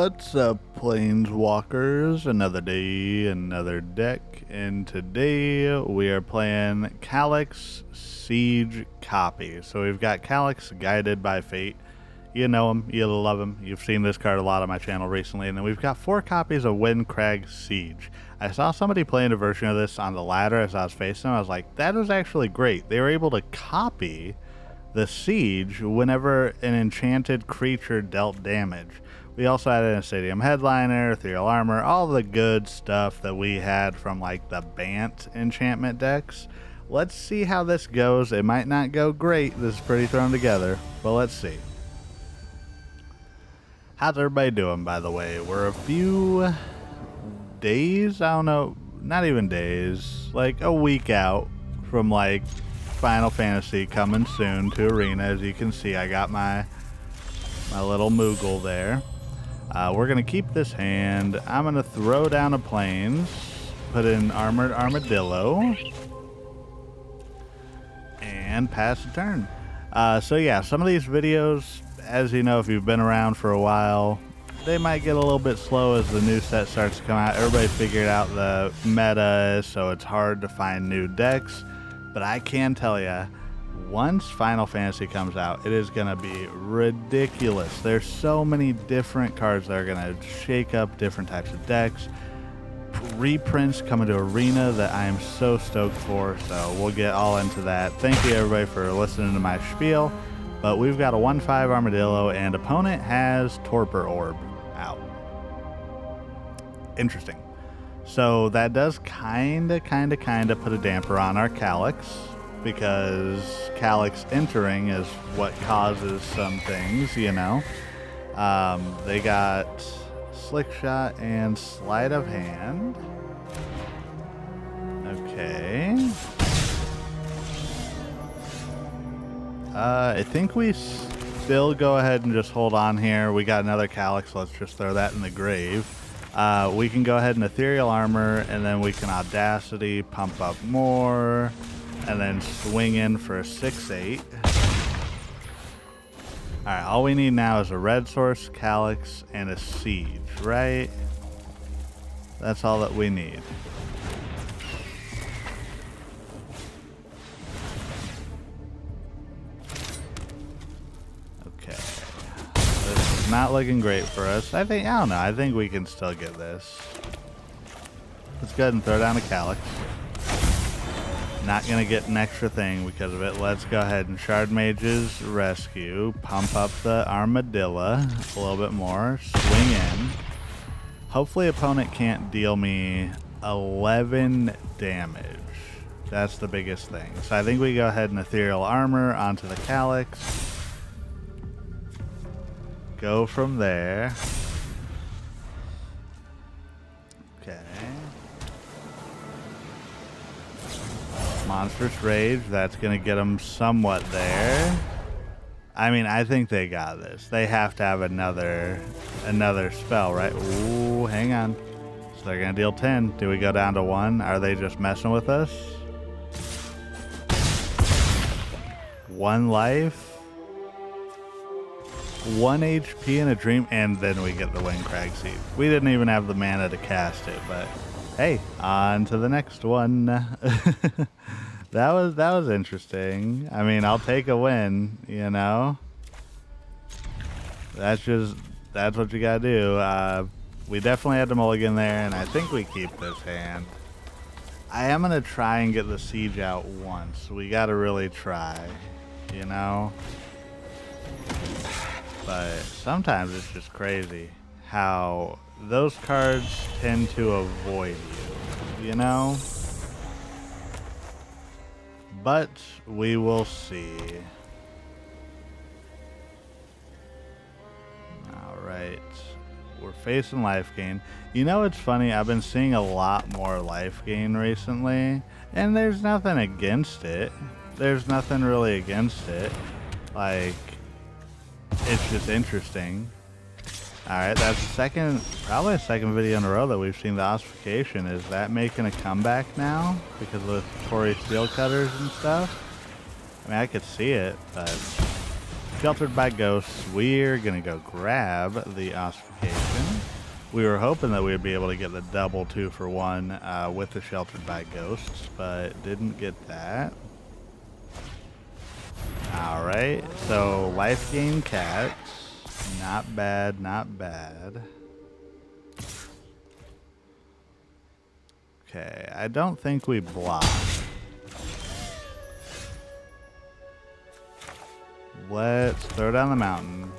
What's up, Planeswalkers? Another day, another deck, and today we are playing Calix Siege Copy. So we've got Calix Guided by Fate. You know him, you love him. You've seen this card a lot on my channel recently. And then we've got 4 copies of Windcrag Siege. I saw somebody playing a version of this on the ladder as I was facing them. I was like, that was actually great. They were able to copy the siege whenever an enchanted creature dealt damage. We also had a Stadium Headliner, Ethereal Armor, all the good stuff that we had from like the Bant enchantment decks. Let's see how this goes. It might not go great. This is pretty thrown together, but let's see. How's everybody doing, by the way? We're a few days, I don't know, not even days, like a week out from like Final Fantasy coming soon to Arena. As you can see, I got my little Moogle there. We're going to keep this hand. I'm going to throw down a Plains, put in Armored Armadillo, and pass the turn. So yeah, some of these videos, as you know, if you've been around for a while, they might get a little bit slow as the new set starts to come out. Everybody figured out the meta, so it's hard to find new decks. But I can tell you, once Final Fantasy comes out, it is going to be ridiculous. There's so many different cards that are going to shake up different types of decks. Reprints coming to Arena that I am so stoked for, so we'll get all into that. Thank you everybody for listening to my spiel. But we've got a 1/5 Armadillo, and opponent has Torpor Orb out. Interesting. So that does kind of put a damper on our Calix, because Calix entering is what causes some things, you know. They got Slick Shot and Sleight of Hand. Okay. I think we still go ahead and just hold on here. We got another Calix. Let's just throw that in the grave. We can go ahead and Ethereal Armor, and then we can Audacity, pump up more, and then swing in for a 6/8. Alright, all we need now is a red source, Calix, and a Siege, right? That's all that we need. Not looking great for us. I don't know. I think we can still get this. Let's go ahead and throw down a Calix. Not going to get an extra thing because of it. Let's go ahead and Shardmage's Rescue. Pump up the Armadillo a little bit more. Swing in. Hopefully opponent can't deal me 11 damage. That's the biggest thing. So I think we go ahead and Ethereal Armor onto the Calix. Go from there. Okay. Monstrous Rage. That's going to get them somewhat there. I mean, I think they got this. They have to have another spell, right? Ooh, hang on. So they're going to deal 10. Do we go down to 1? Are they just messing with us? 1 life. 1 HP in a dream, and then we get the Windcrag Siege. We didn't even have the mana to cast it, but hey, on to the next one. that was interesting. I mean, I'll take a win, you know. That's what you gotta do. We definitely had the mulligan there, and I think we keep this hand. I am gonna try and get the Siege out once. We gotta really try, you know. But sometimes it's just crazy how those cards tend to avoid you, you know? But we will see. Alright. We're facing life gain. You know, it's funny, I've been seeing a lot more life gain recently, and there's nothing against it. There's nothing really against it. Like, it's just interesting. Alright, that's probably a second video in a row that we've seen the ossification. Is that making a comeback now because of the Tory steel cutters and stuff? I mean, I could see it, but Sheltered by Ghosts, we're gonna go grab the ossification. We were hoping that we'd be able to get the double 2 for 1 with the Sheltered by Ghosts, but didn't get that. Alright, so life gain cats. Not bad, not bad. Okay, I don't think we block. Let's throw down the mountain.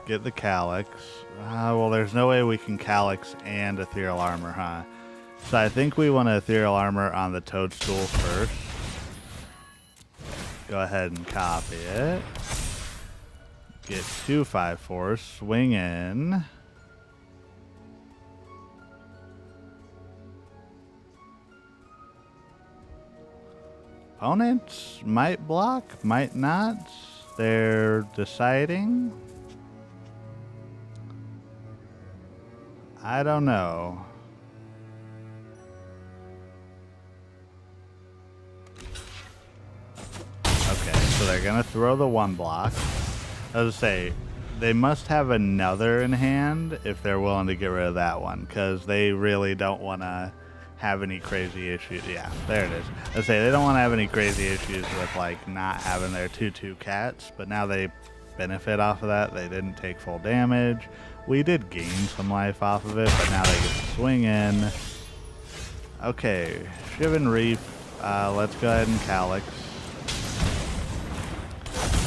Get the Calix. Well, there's no way we can Calix and Ethereal Armor, huh? So I think we want to Ethereal Armor on the Toadstool first. Go ahead and copy it. Get 2 5/4, swing in. Opponents might block, might not. They're deciding. I don't know. Okay, so they're gonna throw the 1 block. I was say, they must have another in hand if they're willing to get rid of that one, because they really don't want to have any crazy issues. Yeah, there it is. I was say, they don't want to have any crazy issues with like not having their 2/2 cats, but now they benefit off of that. They didn't take full damage. We did gain some life off of it, but now they get to swing in. Okay, Shivan Reef. Let's go ahead and Calix.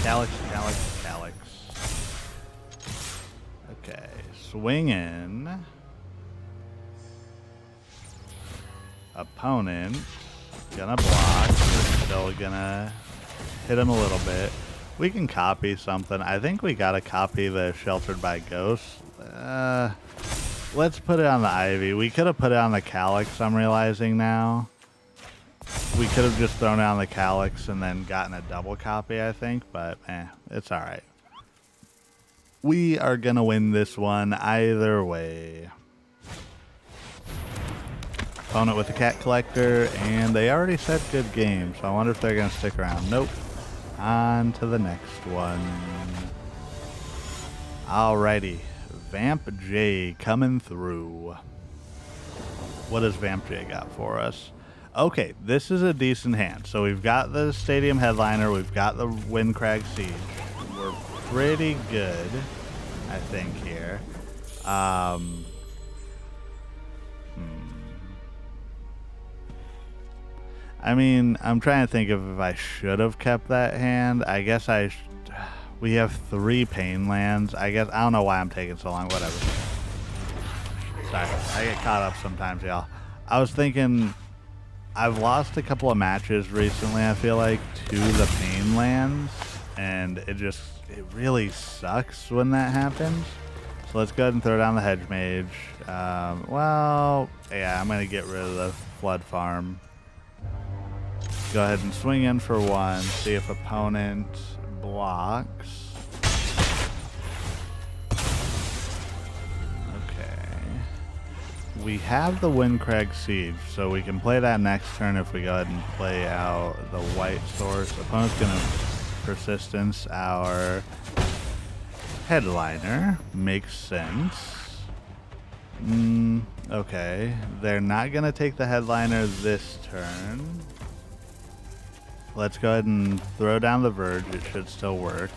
Calix. Okay, swing in. Opponent gonna block. We're still gonna hit him a little bit. We can copy something. I think we gotta copy the Sheltered by Ghosts. Let's put it on the Ivy. We could have put it on the Calix, I'm realizing now. We could have just thrown it on the Calix and then gotten a double copy, I think, but it's alright. We are gonna win this one either way. Opponent with the cat collector, and they already said good game, so I wonder if they're gonna stick around. Nope. On to the next one. Alrighty. Vamp J coming through. What does Vamp J got for us? Okay, this is a decent hand. So we've got the Stadium Headliner, we've got the Windcrag Siege. We're pretty good, I think, here. I mean, I'm trying to think of if I should have kept that hand. I guess we have 3 pain lands. I don't know why I'm taking so long. Whatever. Sorry, I get caught up sometimes, y'all. I was thinking, I've lost a couple of matches recently, I feel like, to the pain lands. And it really sucks when that happens. So let's go ahead and throw down the Hedge Mage. Well, yeah, I'm going to get rid of the Flood Farm. Go ahead and swing in for 1, see if opponent blocks. Okay. We have the Windcrag Siege, so we can play that next turn if we go ahead and play out the white source. Opponent's going to persistence our Headliner. Makes sense. Okay. They're not going to take the Headliner this turn. Let's go ahead and throw down the Verge. It should still work.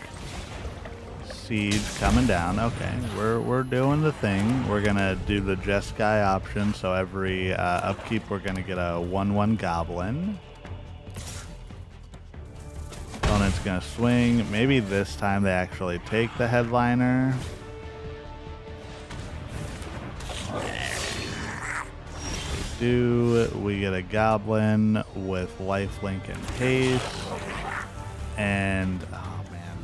Siege coming down. Okay, we're doing the thing. We're gonna do the Jeskai option. So every upkeep, we're gonna get a 1/1 Goblin. Opponent's gonna swing. Maybe this time they actually take the Headliner. We get a Goblin with lifelink and haste, and oh man,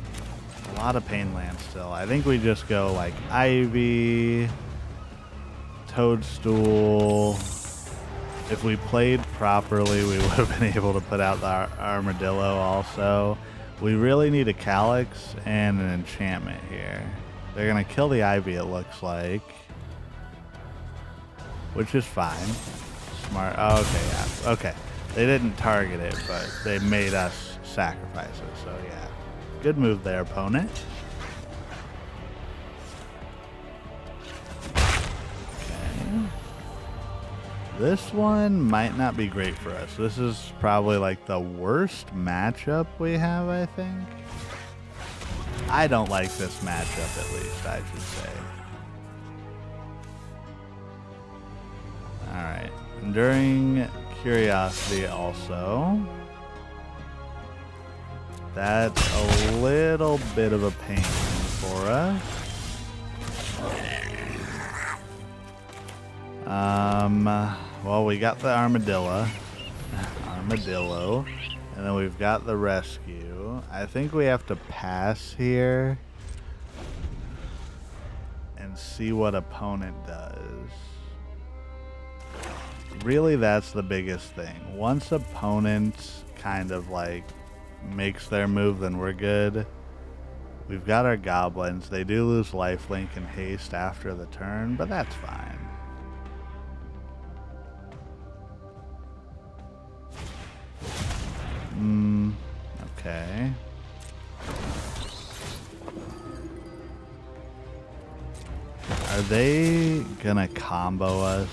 a lot of pain lands still. I think we just go like Ivy, Toadstool. If we played properly, we would have been able to put out the Armadillo also. We really need a Calix and an enchantment here. They're gonna kill the Ivy, it looks like, which is fine. Smart. Oh, okay, yeah. Okay. They didn't target it, but they made us sacrifice it. So, yeah. Good move there, opponent. This one might not be great for us. This is probably like the worst matchup we have, I think. I don't like this matchup, at least, I should say. Alright. Enduring Curiosity also. That's a little bit of a pain for us. Well, we got the Armadillo, and then we've got the Rescue. I think we have to pass here and see what opponent does. Really, that's the biggest thing. Once opponent kind of like makes their move, then we're good. We've got our goblins. They do lose lifelink and haste after the turn, but that's fine. Okay. Are they gonna combo us?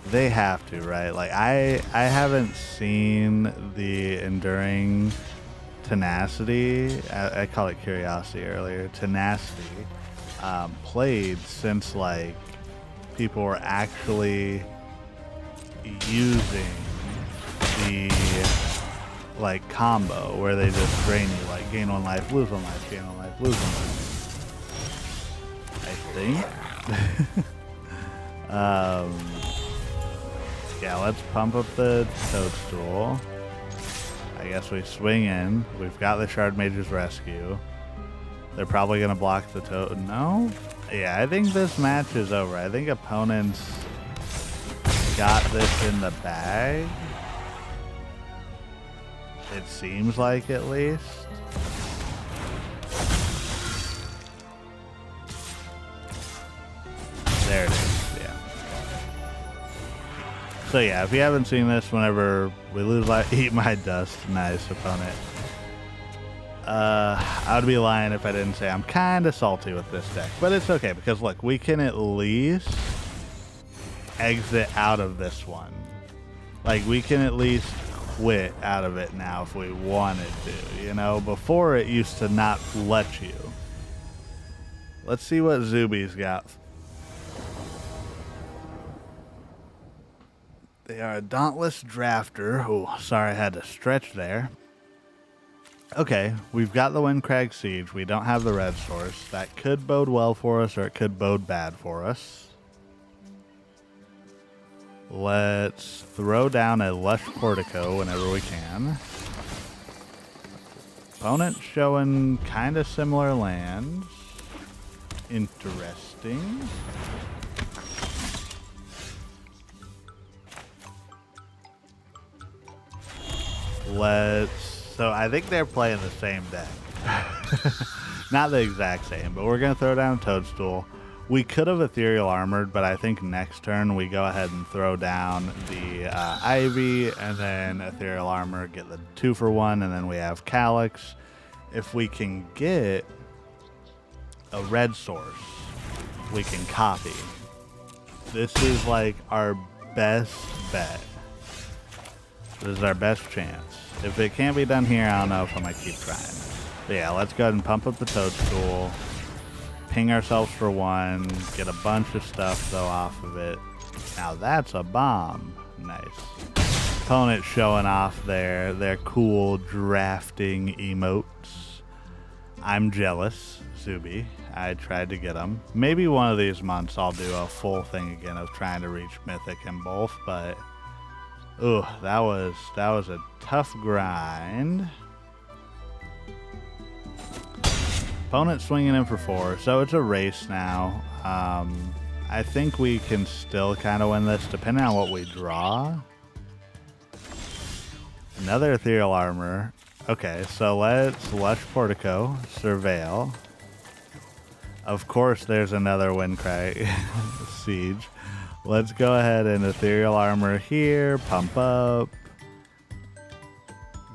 They have to, right? Like I haven't seen the Enduring Tenacity, I call it Curiosity earlier, Tenacity, played since like people were actually using the like combo where they just drain you, like gain 1 life, lose 1 life, gain 1 life, lose 1 life. I think. Yeah, let's pump up the Toadstool. I guess we swing in. We've got the Shardmage's Rescue. They're probably gonna block the Toad. No? Yeah, I think this match is over. I think opponents got this in the bag. It seems like, at least. There it is, yeah. So yeah, if you haven't seen this, whenever we lose life, eat my dust. Nice, opponent. I would be lying if I didn't say I'm kind of salty with this deck. But it's okay, because look, we can at least exit out of this one. Like, we can at least quit out of it now if we wanted to, you know? Before, it used to not let you. Let's see what Zuby's got. They are a Dauntless Drafter. Oh, sorry I had to stretch there. Okay, we've got the Windcrag Siege. We don't have the red source. That could bode well for us, or it could bode bad for us. Let's throw down a Lush Portico whenever we can. Opponent showing kind of similar lands. Interesting. So I think they're playing the same deck. Not the exact same, but we're going to throw down Toadstool. We could have Ethereal Armored, but I think next turn we go ahead and throw down the Ivy, and then Ethereal Armor, get the 2-for-1, and then we have Calix. If we can get a red source, we can copy. This is like our best bet. This is our best chance. If it can't be done here, I don't know if I'm going to keep trying. But yeah, let's go ahead and pump up the Toadstool. Ping ourselves for 1. Get a bunch of stuff, though, off of it. Now that's a bomb. Nice. Opponent showing off their cool drafting emotes. I'm jealous, Zuby. I tried to get them. Maybe one of these months I'll do a full thing again of trying to reach Mythic in both, but... Ooh, that was a tough grind. Opponent swinging in for 4, so it's a race now. I think we can still kind of win this, depending on what we draw. Another Ethereal Armor. Okay, so let's Lush Portico, Surveil. Of course, there's another Windcrag Siege. Let's go ahead and Ethereal Armor here, pump up.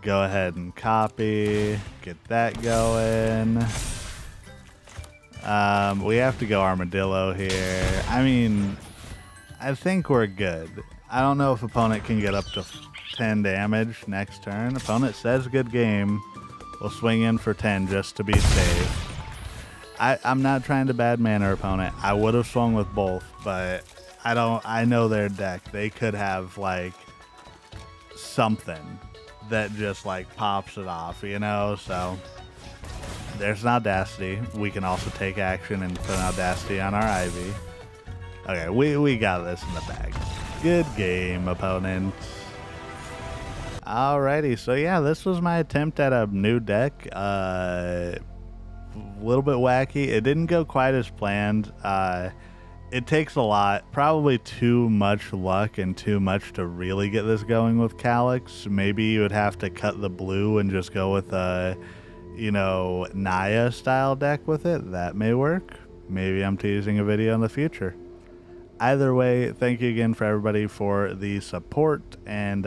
Go ahead and copy, get that going. We have to go Armadillo here. I mean, I think we're good. I don't know if opponent can get up to 10 damage next turn. Opponent says good game. We'll swing in for 10 just to be safe. I'm not trying to bad man our opponent. I would have swung with both, but I know their deck. They could have like something that just like pops it off, you know? So there's an Audacity. We can also take action and put an Audacity on our Ivy. Okay, we got this in the bag. Good game, opponent. Alrighty, so yeah, this was my attempt at a new deck. A little bit wacky. It didn't go quite as planned. It takes a lot, probably too much luck and too much to really get this going with Calix. Maybe you would have to cut the blue and just go with a, you know, Naya style deck with it. That may work. Maybe I'm teasing a video in the future. Either way, thank you again for everybody for the support, and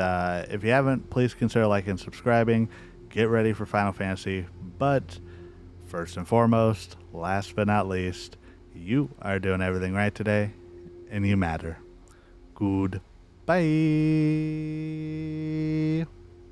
if you haven't, please consider liking and subscribing. Get ready for Final Fantasy, but first and foremost, last but not least, you are doing everything right today, and you matter. Goodbye.